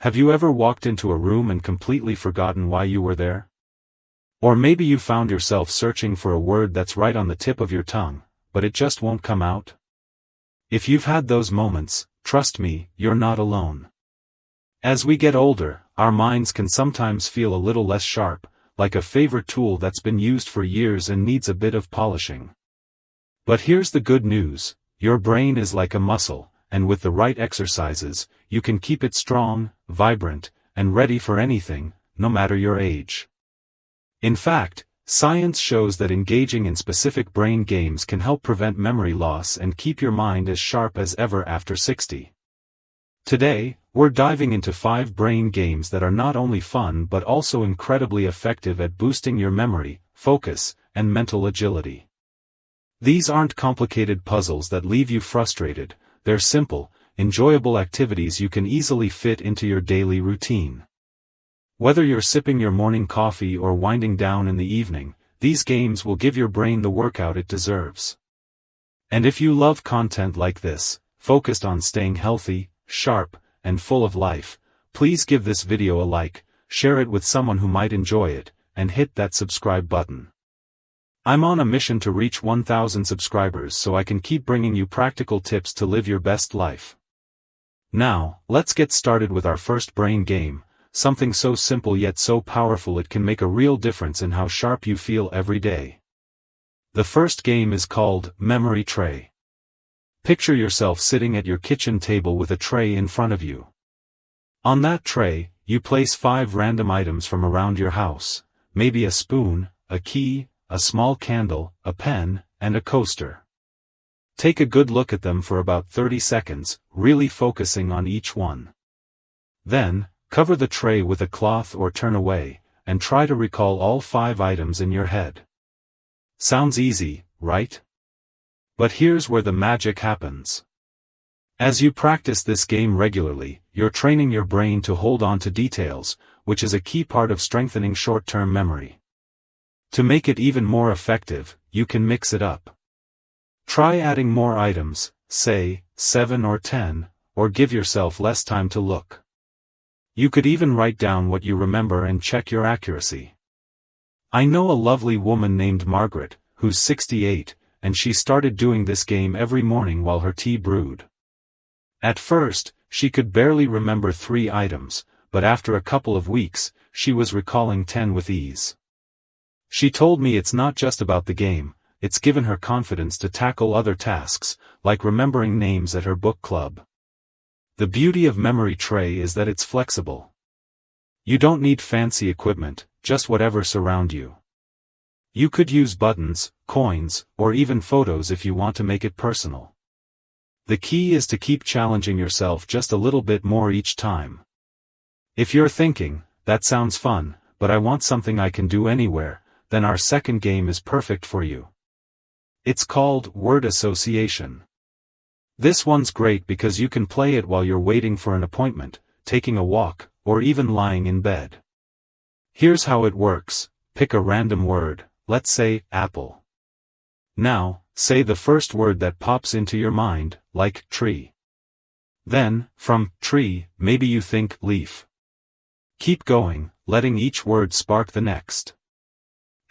Have you ever walked into a room and completely forgotten why you were there? Or maybe you found yourself searching for a word that's right on the tip of your tongue, but it just won't come out? If you've had those moments, trust me, you're not alone. As we get older, our minds can sometimes feel a little less sharp, like a favorite tool that's been used for years and needs a bit of polishing. But here's the good news: your brain is like a muscle, and with the right exercises, you can keep it strong, vibrant, and ready for anything, no matter your age. In fact, science shows that engaging in specific brain games can help prevent memory loss and keep your mind as sharp as ever after 60. Today, we're diving into 5 brain games that are not only fun but also incredibly effective at boosting your memory, focus, and mental agility. These aren't complicated puzzles that leave you frustrated, they're simple, enjoyable activities you can easily fit into your daily routine. Whether you're sipping your morning coffee or winding down in the evening, these games will give your brain the workout it deserves. And if you love content like this, focused on staying healthy, sharp, and full of life, please give this video a like, share it with someone who might enjoy it, and hit that subscribe button. I'm on a mission to reach 1,000 subscribers so I can keep bringing you practical tips to live your best life. Now, let's get started with our first brain game, something so simple yet so powerful it can make a real difference in how sharp you feel every day. The first game is called Memory Tray. Picture yourself sitting at your kitchen table with a tray in front of you. On that tray, you place 5 random items from around your house, maybe a spoon, a key, a small candle, a pen, and a coaster. Take a good look at them for about 30 seconds, really focusing on each one. Then, cover the tray with a cloth or turn away, and try to recall all 5 items in your head. Sounds easy, right? But here's where the magic happens. As you practice this game regularly, you're training your brain to hold on to details, which is a key part of strengthening short-term memory. To make it even more effective, you can mix it up. Try adding more items, say, 7 or 10, or give yourself less time to look. You could even write down what you remember and check your accuracy. I know a lovely woman named Margaret, who's 68, and she started doing this game every morning while her tea brewed. At first, she could barely remember 3 items, but after a couple of weeks, she was recalling 10 with ease. She told me it's not just about the game, it's given her confidence to tackle other tasks, like remembering names at her book club. The beauty of Memory Tray is that it's flexible. You don't need fancy equipment, just whatever surround you. You could use buttons, coins, or even photos if you want to make it personal. The key is to keep challenging yourself just a little bit more each time. If you're thinking, that sounds fun, but I want something I can do anywhere, then our second game is perfect for you. It's called Word Association. This one's great because you can play it while you're waiting for an appointment, taking a walk, or even lying in bed. Here's how it works: pick a random word, let's say, apple. Now, say the first word that pops into your mind, like tree. Then, from tree, maybe you think leaf. Keep going, letting each word spark the next.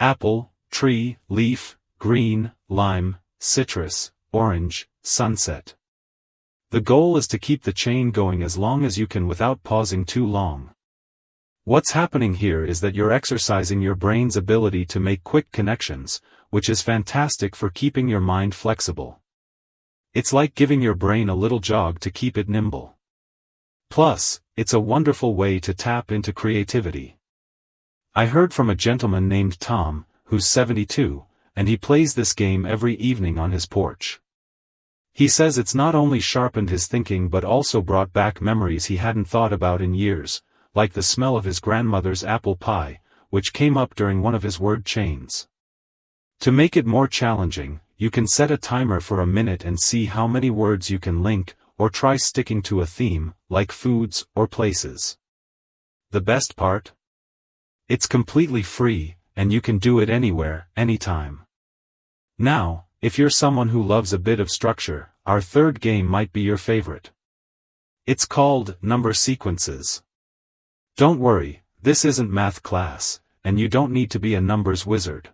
Apple, tree, leaf, green, lime, citrus, orange, sunset. The goal is to keep the chain going as long as you can without pausing too long. What's happening here is that you're exercising your brain's ability to make quick connections, which is fantastic for keeping your mind flexible. It's like giving your brain a little jog to keep it nimble. Plus, it's a wonderful way to tap into creativity. I heard from a gentleman named Tom, who's 72, and he plays this game every evening on his porch. He says it's not only sharpened his thinking but also brought back memories he hadn't thought about in years, like the smell of his grandmother's apple pie, which came up during one of his word chains. To make it more challenging, you can set a timer for a minute and see how many words you can link, or try sticking to a theme, like foods or places. The best part? It's completely free, and you can do it anywhere, anytime. Now, if you're someone who loves a bit of structure, our third game might be your favorite. It's called Number Sequences. Don't worry, this isn't math class, and you don't need to be a numbers wizard.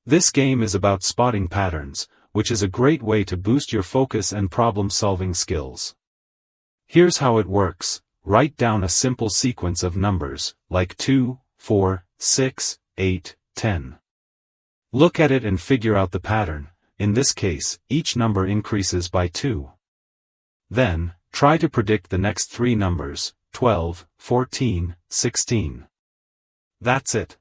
This game is about spotting patterns, which is a great way to boost your focus and problem-solving skills. Here's how it works. Write down a simple sequence of numbers, like 2, 4, 6, 8, 10. Look at it and figure out the pattern. In this case, each number increases by 2. Then, try to predict the next 3 numbers, 12, 14, 16. That's it.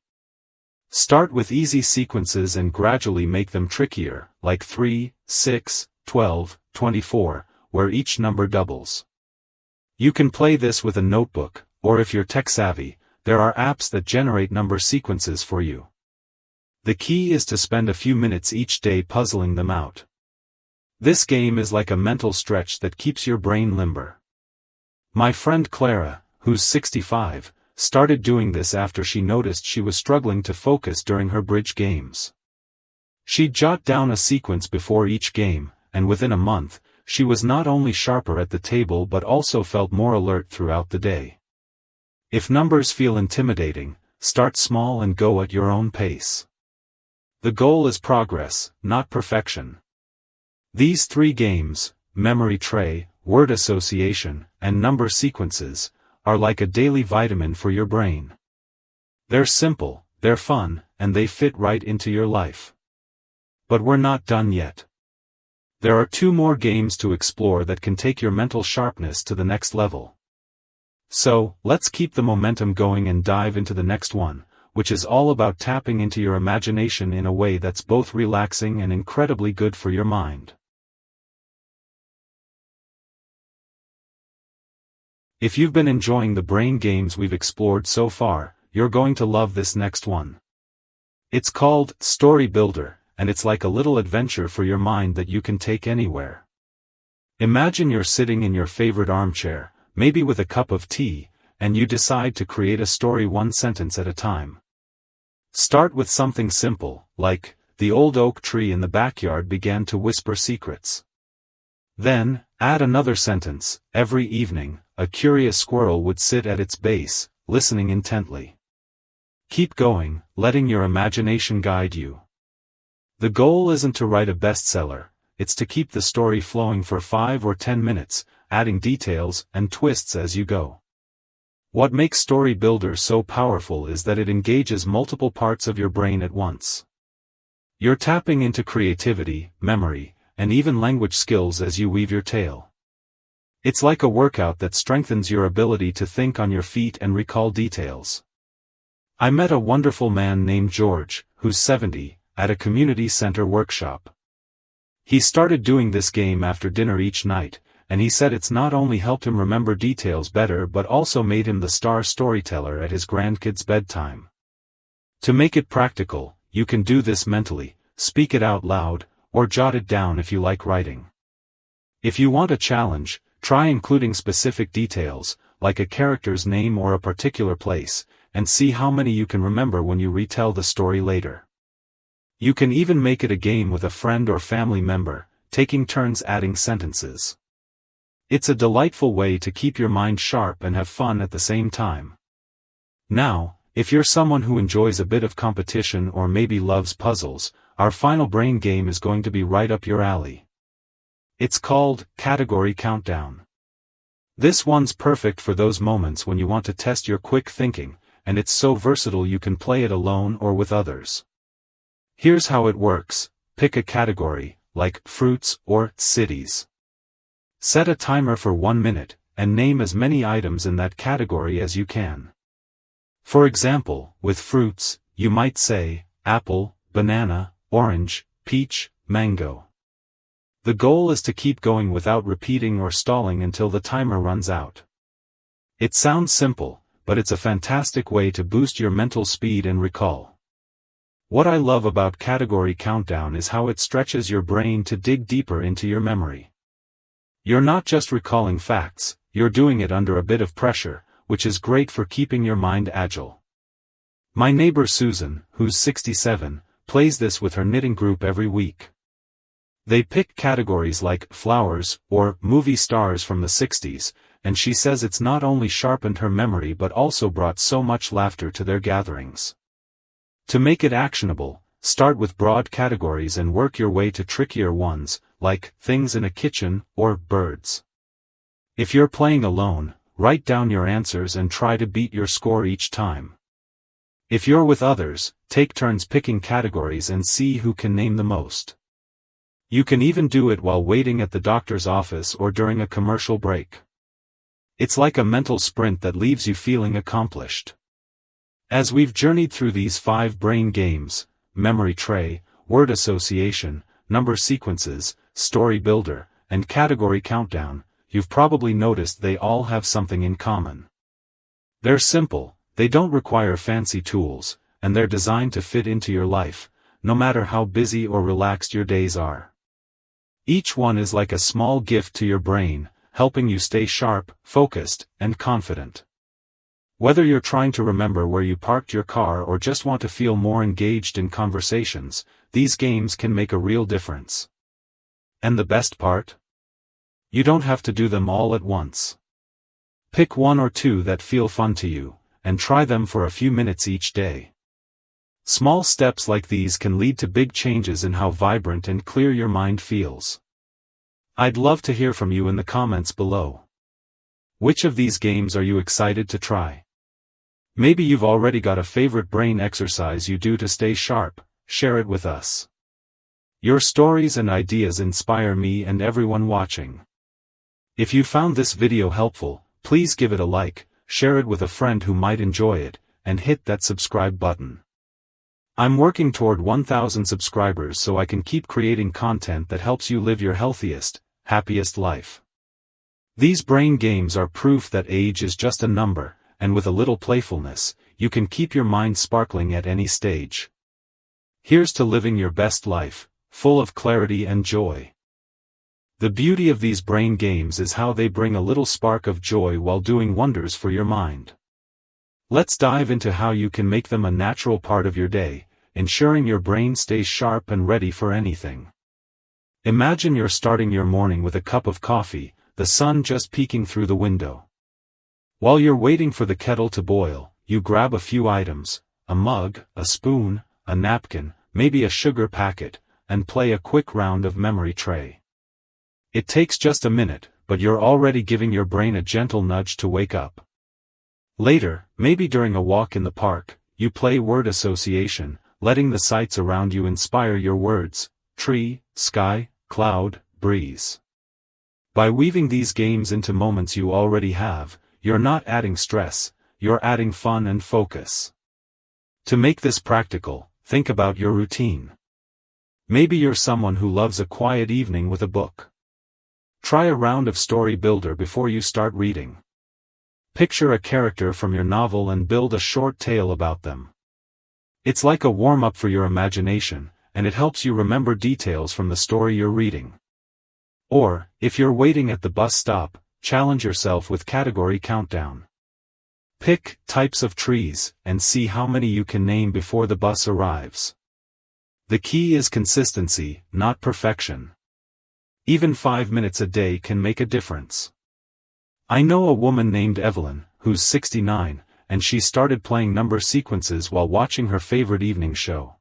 Start with easy sequences and gradually make them trickier, like 3, 6, 12, 24, where each number doubles. You can play this with a notebook, or if you're tech-savvy, there are apps that generate number sequences for you. The key is to spend a few minutes each day puzzling them out. This game is like a mental stretch that keeps your brain limber. My friend Clara, who's 65, started doing this after she noticed she was struggling to focus during her bridge games. She'd jot down a sequence before each game, and within a month, she was not only sharper at the table but also felt more alert throughout the day. If numbers feel intimidating, start small and go at your own pace. The goal is progress, not perfection. These 3 games, memory tray, word association, and number sequences, are like a daily vitamin for your brain. They're simple, they're fun, and they fit right into your life. But we're not done yet. There are 2 more games to explore that can take your mental sharpness to the next level. So, let's keep the momentum going and dive into the next one, which is all about tapping into your imagination in a way that's both relaxing and incredibly good for your mind. If you've been enjoying the brain games we've explored so far, you're going to love this next one. It's called Story Builder, and it's like a little adventure for your mind that you can take anywhere. Imagine you're sitting in your favorite armchair, maybe with a cup of tea, and you decide to create a story 1 sentence at a time. Start with something simple, like, the old oak tree in the backyard began to whisper secrets. Then, add another sentence, every evening, a curious squirrel would sit at its base, listening intently. Keep going, letting your imagination guide you. The goal isn't to write a bestseller, it's to keep the story flowing for 5 or 10 minutes, adding details and twists as you go. What makes Story Builder so powerful is that it engages multiple parts of your brain at once. You're tapping into creativity, memory, and even language skills as you weave your tale. It's like a workout that strengthens your ability to think on your feet and recall details. I met a wonderful man named George, who's 70, at a community center workshop. He started doing this game after dinner each night, and he said it's not only helped him remember details better but also made him the star storyteller at his grandkids' bedtime. To make it practical, you can do this mentally, speak it out loud, or jot it down if you like writing. If you want a challenge, try including specific details, like a character's name or a particular place, and see how many you can remember when you retell the story later. You can even make it a game with a friend or family member, taking turns adding sentences. It's a delightful way to keep your mind sharp and have fun at the same time. Now, if you're someone who enjoys a bit of competition or maybe loves puzzles, our final brain game is going to be right up your alley. It's called Category Countdown. This one's perfect for those moments when you want to test your quick thinking, and it's so versatile you can play it alone or with others. Here's how it works. Pick a category, like fruits or cities. Set a timer for 1 minute, and name as many items in that category as you can. For example, with fruits, you might say, apple, banana, orange, peach, mango. The goal is to keep going without repeating or stalling until the timer runs out. It sounds simple, but it's a fantastic way to boost your mental speed and recall. What I love about Category Countdown is how it stretches your brain to dig deeper into your memory. You're not just recalling facts, you're doing it under a bit of pressure, which is great for keeping your mind agile. My neighbor Susan, who's 67, plays this with her knitting group every week. They pick categories like flowers or movie stars from the 60s, and she says it's not only sharpened her memory but also brought so much laughter to their gatherings. To make it actionable, start with broad categories and work your way to trickier ones, like things in a kitchen or birds. If you're playing alone, write down your answers and try to beat your score each time. If you're with others, take turns picking categories and see who can name the most. You can even do it while waiting at the doctor's office or during a commercial break. It's like a mental sprint that leaves you feeling accomplished. As we've journeyed through these 5 brain games, memory tray, word association, number sequences, story builder, and category countdown, you've probably noticed they all have something in common. They're simple, they don't require fancy tools, and they're designed to fit into your life, no matter how busy or relaxed your days are. Each one is like a small gift to your brain, helping you stay sharp, focused, and confident. Whether you're trying to remember where you parked your car or just want to feel more engaged in conversations, these games can make a real difference. And the best part? You don't have to do them all at once. Pick 1 or 2 that feel fun to you, and try them for a few minutes each day. Small steps like these can lead to big changes in how vibrant and clear your mind feels. I'd love to hear from you in the comments below. Which of these games are you excited to try? Maybe you've already got a favorite brain exercise you do to stay sharp. Share it with us. Your stories and ideas inspire me and everyone watching. If you found this video helpful, please give it a like, share it with a friend who might enjoy it, and hit that subscribe button. I'm working toward 1,000 subscribers so I can keep creating content that helps you live your healthiest, happiest life. These brain games are proof that age is just a number, and with a little playfulness, you can keep your mind sparkling at any stage. Here's to living your best life, full of clarity and joy. The beauty of these brain games is how they bring a little spark of joy while doing wonders for your mind. Let's dive into how you can make them a natural part of your day, ensuring your brain stays sharp and ready for anything. Imagine you're starting your morning with a cup of coffee, the sun just peeking through the window. While you're waiting for the kettle to boil, you grab a few items, a mug, a spoon, a napkin, maybe a sugar packet, and play a quick round of memory tray. It takes just a minute, but you're already giving your brain a gentle nudge to wake up. Later, maybe during a walk in the park, you play word association, letting the sights around you inspire your words: tree, sky, cloud, breeze. By weaving these games into moments you already have, you're not adding stress, you're adding fun and focus. To make this practical, think about your routine. Maybe you're someone who loves a quiet evening with a book. Try a round of story builder before you start reading. Picture a character from your novel and build a short tale about them. It's like a warm-up for your imagination, and it helps you remember details from the story you're reading. Or, if you're waiting at the bus stop, challenge yourself with category countdown. Pick types of trees, and see how many you can name before the bus arrives. The key is consistency, not perfection. Even 5 minutes a day can make a difference. I know a woman named Evelyn, who's 69, and she started playing number sequences while watching her favorite evening show.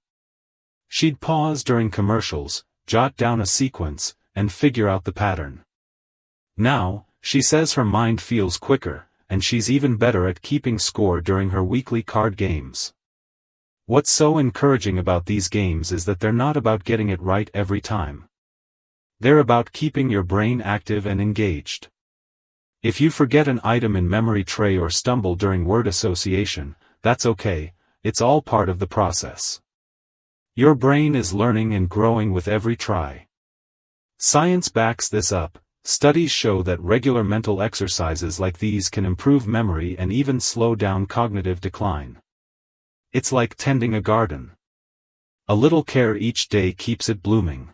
She'd pause during commercials, jot down a sequence, and figure out the pattern. Now, she says her mind feels quicker, and she's even better at keeping score during her weekly card games. What's so encouraging about these games is that they're not about getting it right every time. They're about keeping your brain active and engaged. If you forget an item in memory tray or stumble during word association, that's okay, it's all part of the process. Your brain is learning and growing with every try. Science backs this up. Studies show that regular mental exercises like these can improve memory and even slow down cognitive decline. It's like tending a garden. A little care each day keeps it blooming.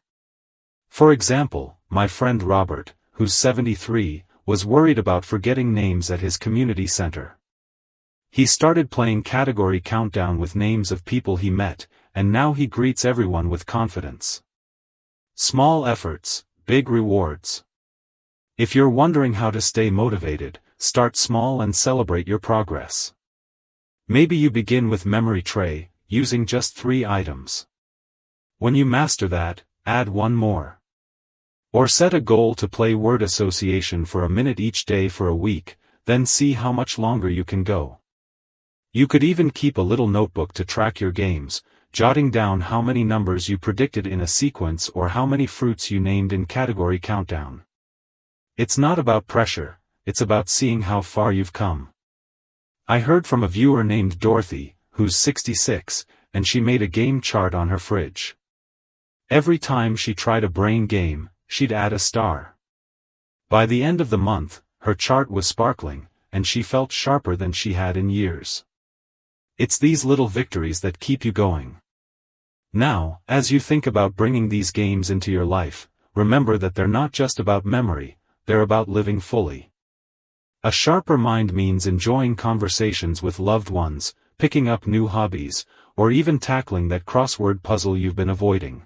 For example, my friend Robert, who's 73, was worried about forgetting names at his community center. He started playing category countdown with names of people he met, and now he greets everyone with confidence. Small efforts, big rewards. If you're wondering how to stay motivated, start small and celebrate your progress. Maybe you begin with memory tray, using just 3 items. When you master that, add 1 more. Or set a goal to play word association for a minute each day for a week, then see how much longer you can go. You could even keep a little notebook to track your games, jotting down how many numbers you predicted in a sequence or how many fruits you named in category countdown. It's not about pressure, it's about seeing how far you've come. I heard from a viewer named Dorothy, who's 66, and she made a game chart on her fridge. Every time she tried a brain game, she'd add a star. By the end of the month, her chart was sparkling, and she felt sharper than she had in years. It's these little victories that keep you going. Now, as you think about bringing these games into your life, remember that they're not just about memory, they're about living fully. A sharper mind means enjoying conversations with loved ones, picking up new hobbies, or even tackling that crossword puzzle you've been avoiding.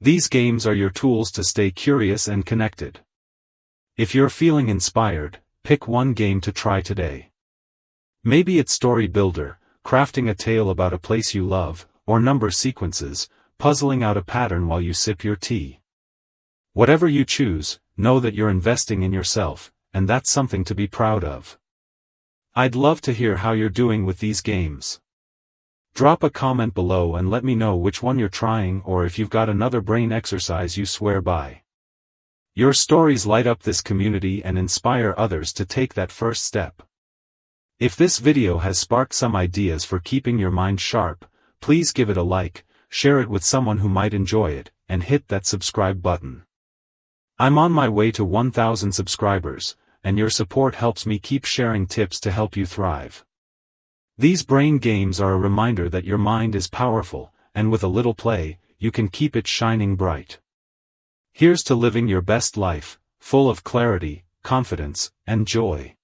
These games are your tools to stay curious and connected. If you're feeling inspired, pick 1 game to try today. Maybe it's Story Builder, crafting a tale about a place you love, or number sequences, puzzling out a pattern while you sip your tea. Whatever you choose, know that you're investing in yourself, and that's something to be proud of. I'd love to hear how you're doing with these games. Drop a comment below and let me know which one you're trying or if you've got another brain exercise you swear by. Your stories light up this community and inspire others to take that first step. If this video has sparked some ideas for keeping your mind sharp, please give it a like, share it with someone who might enjoy it, and hit that subscribe button. I'm on my way to 1,000 subscribers, and your support helps me keep sharing tips to help you thrive. These brain games are a reminder that your mind is powerful, and with a little play, you can keep it shining bright. Here's to living your best life, full of clarity, confidence, and joy.